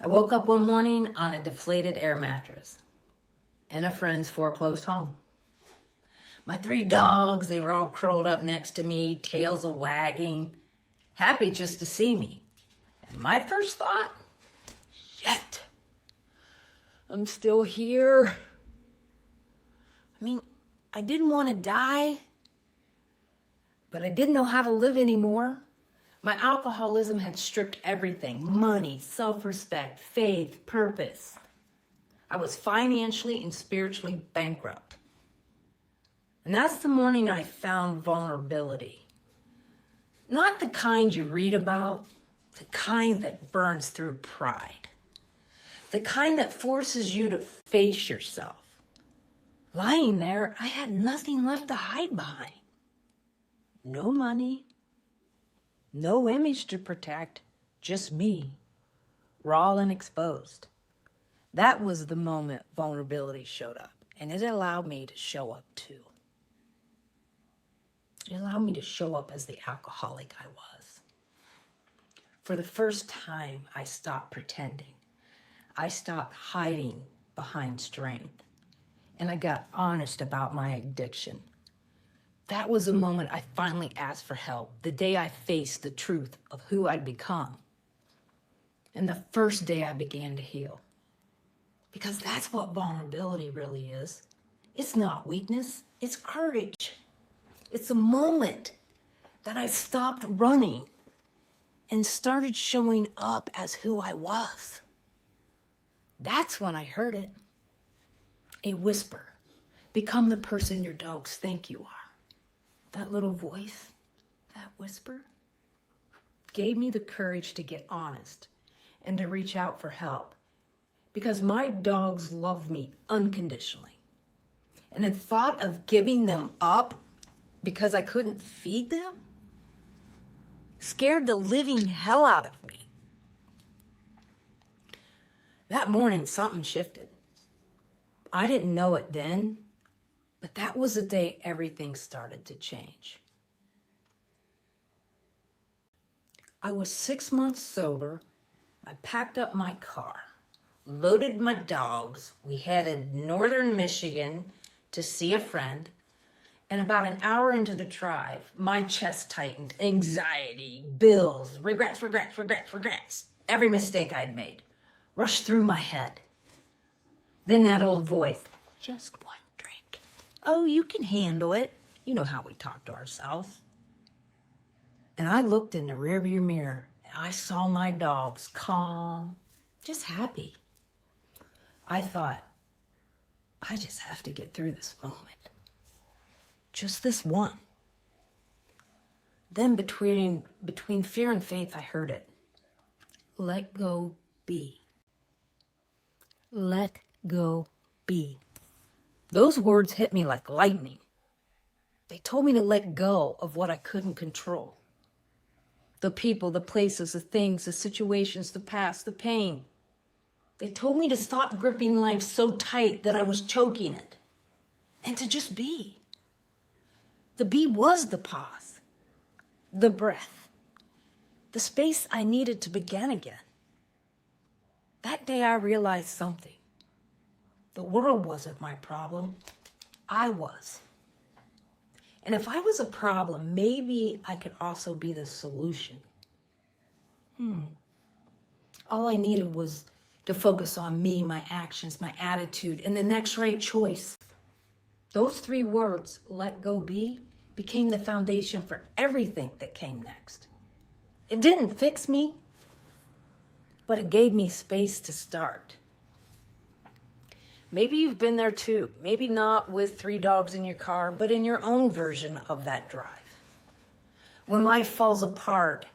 I woke up one morning on a deflated air mattress in a friend's foreclosed home. My three dogs, they were all curled up next to me, tails a wagging, happy just to see me. And my first thought, shit, I'm still here. I didn't want to die, but I didn't know how to live anymore. My alcoholism had stripped everything: money, self-respect, faith, purpose. I was financially and spiritually bankrupt. And that's the morning I found vulnerability. Not the kind you read about, the kind that burns through pride. The kind that forces you to face yourself. Lying there, I had nothing left to hide behind. No money, no image to protect, just me, raw and exposed. That was the moment vulnerability showed up, and it allowed me to show up too. It allowed me to show up as the alcoholic I was. For the first time, I stopped pretending. I stopped hiding behind strength, and I got honest about my addiction. That was the moment I finally asked for help, the day I faced the truth of who I'd become. And the first day I began to heal. Because that's what vulnerability really is. It's not weakness, it's courage. It's a moment that I stopped running and started showing up as who I was. That's when I heard it. A whisper. Become the person your dogs think you are. That little voice, that whisper, gave me the courage to get honest and to reach out for help, because my dogs love me unconditionally. And the thought of giving them up because I couldn't feed them scared the living hell out of me. That morning, something shifted. I didn't know it then, but that was the day everything started to change. I was 6 months sober. I packed up my car, loaded my dogs. We headed northern Michigan to see a friend. And about an hour into the drive, my chest tightened. Anxiety, bills, regrets. Every mistake I'd made rushed through my head. Then that old voice, just one drink. Oh, you can handle it. You know how we talk to ourselves. And I looked in the rearview mirror and I saw my dogs calm, just happy. I thought, I just have to get through this moment. Just this one. Then between fear and faith, I heard it. Let go be. Let go be. Those words hit me like lightning. They told me to let go of what I couldn't control. The people, the places, the things, the situations, the past, the pain. They told me to stop gripping life so tight that I was choking it. And to just be. The be was the pause, the breath, the space I needed to begin again. That day I realized something. The world wasn't my problem. I was. And if I was a problem, maybe I could also be the solution. All I needed was to focus on me, my actions, my attitude, and the next right choice. Those three words, let go be, became the foundation for everything that came next. It didn't fix me, but it gave me space to start. Maybe you've been there too. Maybe not with 3 dogs in your car, but in your own version of that drive. When life falls apart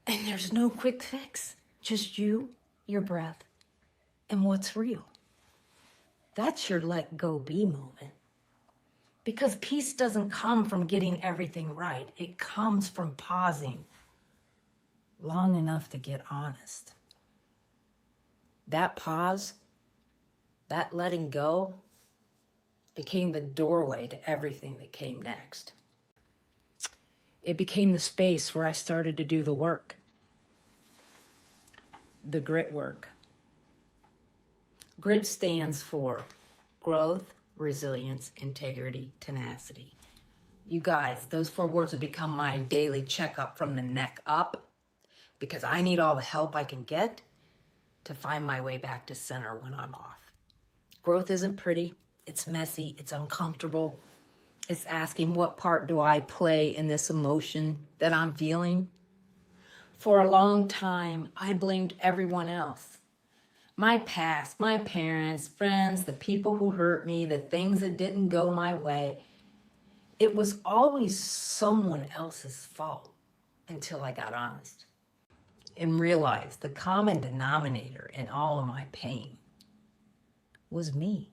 and there's no quick fix, just you, your breath, and what's real. That's your let go be moment. Because peace doesn't come from getting everything right. It comes from pausing long enough to get honest. That pause, that letting go, became the doorway to everything that came next. It became the space where I started to do the work. the grit work. Grit stands for growth, resilience, integrity, tenacity. You guys, those 4 words have become my daily checkup from the neck up, because I need all the help I can get to find my way back to center when I'm off. Growth isn't pretty. It's messy. It's uncomfortable. It's asking, what part do I play in this emotion that I'm feeling? For a long time, I blamed everyone else. My past, my parents, friends, the people who hurt me, the things that didn't go my way. It was always someone else's fault until I got honest and realized the common denominator in all of my pain was me.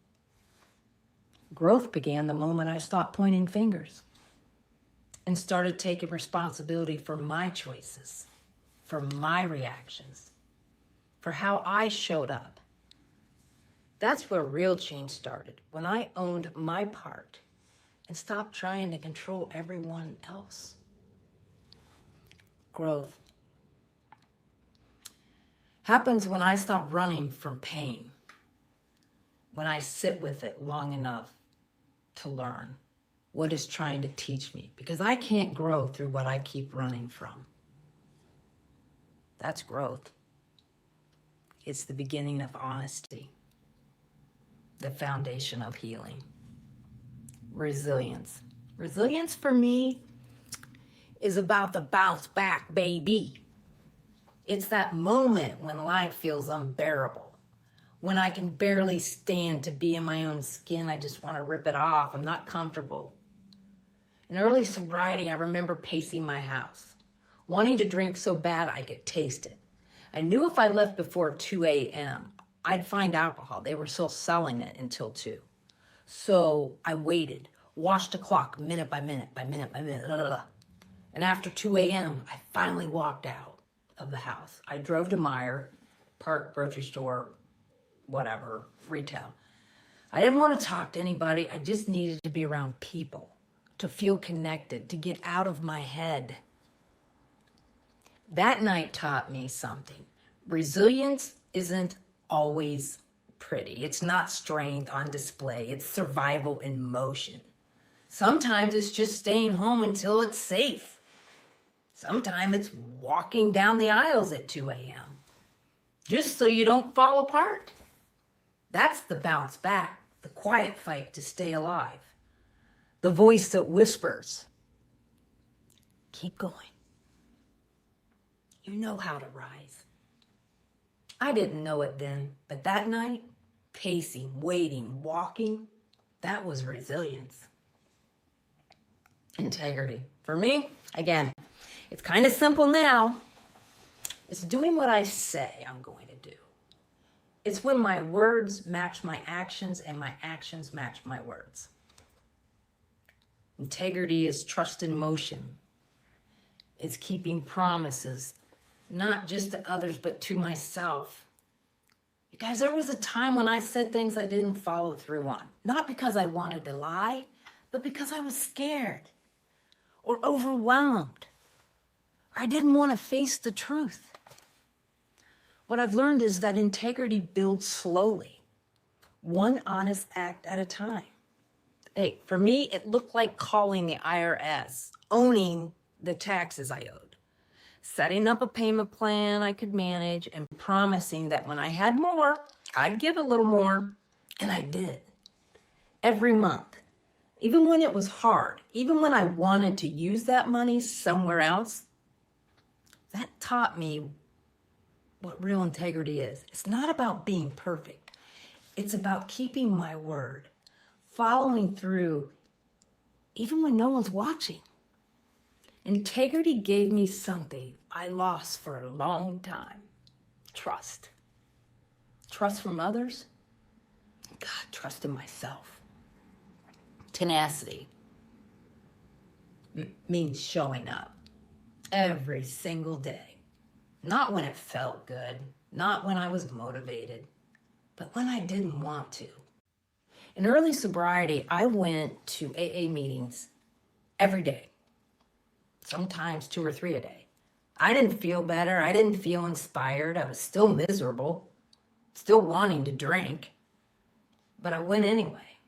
Growth began the moment I stopped pointing fingers and started taking responsibility for my choices, for my reactions, for how I showed up. That's where real change started, when I owned my part and stopped trying to control everyone else. Growth happens when I stop running from pain, when I sit with it long enough to learn what it's trying to teach me, because I can't grow through what I keep running from. That's growth. It's the beginning of honesty, the foundation of healing. Resilience. Resilience for me is about the bounce back, baby. It's that moment when life feels unbearable, when I can barely stand to be in my own skin. I just want to rip it off. I'm not comfortable. In early sobriety, I remember pacing my house, wanting to drink so bad I could taste it. I knew if I left before 2 a.m., I'd find alcohol. They were still selling it until 2. So I waited, watched the clock minute by minute, by minute by minute. Blah, blah, blah. And after 2 a.m., I finally walked out of the house. I drove to Meijer, park, grocery store, whatever, retail. I didn't want to talk to anybody. I just needed to be around people, to feel connected, to get out of my head. That night taught me something. Resilience isn't always pretty. It's not strength on display. It's survival in motion. Sometimes it's just staying home until it's safe. Sometimes it's walking down the aisles at 2 a.m. just so you don't fall apart. That's the bounce back, the quiet fight to stay alive. The voice that whispers, keep going. You know how to rise. I didn't know it then, but that night, pacing, waiting, walking, that was resilience. Integrity. For me, again, it's kind of simple now. It's doing what I say I'm going to do. It's when my words match my actions and my actions match my words. Integrity is trust in motion. It's keeping promises, not just to others, but to myself. You guys, there was a time when I said things I didn't follow through on. Not because I wanted to lie, but because I was scared or overwhelmed. Or I didn't want to face the truth. What I've learned is that integrity builds slowly, one honest act at a time. Hey, for me, it looked like calling the IRS, owning the taxes I owed, setting up a payment plan I could manage, and promising that when I had more, I'd give a little more, and I did. Every month, even when it was hard, even when I wanted to use that money somewhere else, that taught me what real integrity is. It's not about being perfect. It's about keeping my word, following through, even when no one's watching. Integrity gave me something I lost for a long time. Trust. Trust from others. God, trust in myself. Tenacity means showing up every single day. Not when it felt good, not when I was motivated, but when I didn't want to. In early sobriety, I went to AA meetings every day, sometimes 2 or 3 a day. I didn't feel better. I didn't feel inspired. I was still miserable, still wanting to drink. But I went anyway,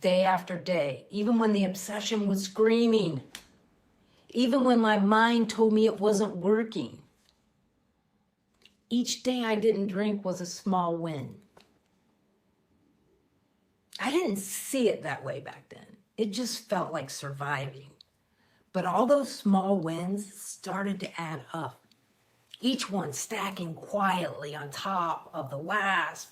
day after day, even when the obsession was screaming, even when my mind told me it wasn't working. Each day I didn't drink was a small win. I didn't see it that way back then. It just felt like surviving. But all those small wins started to add up, each one stacking quietly on top of the last,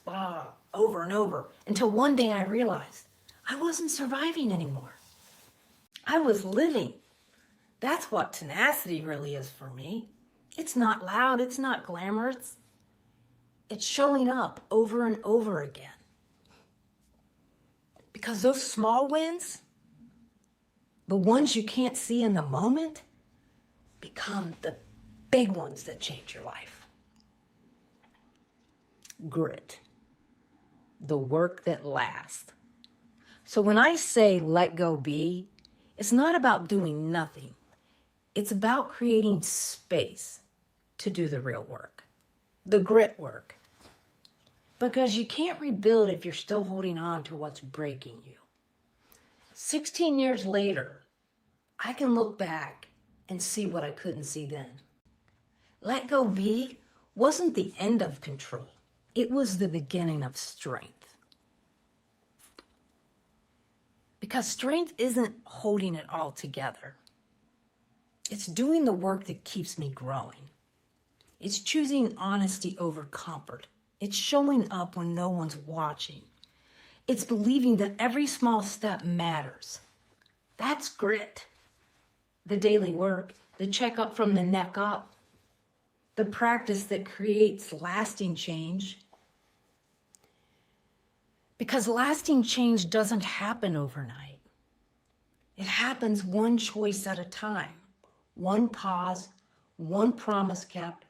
over and over, until one day I realized I wasn't surviving anymore. I was living. That's what tenacity really is for me. It's not loud, it's not glamorous. It's showing up over and over again. Because those small wins, the ones you can't see in the moment, become the big ones that change your life. Grit, the work that lasts. So when I say let go be, it's not about doing nothing. It's about creating space to do the real work, the grit work. Because you can't rebuild if you're still holding on to what's breaking you. 16 years later, I can look back and see what I couldn't see then. Let go be wasn't the end of control. It was the beginning of strength. Because strength isn't holding it all together. It's doing the work that keeps me growing. It's choosing honesty over comfort. It's showing up when no one's watching. It's believing that every small step matters. That's grit. The daily work, the checkup from the neck up, the practice that creates lasting change. Because lasting change doesn't happen overnight. It happens one choice at a time. One pause, one promise kept,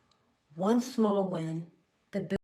one small win that builds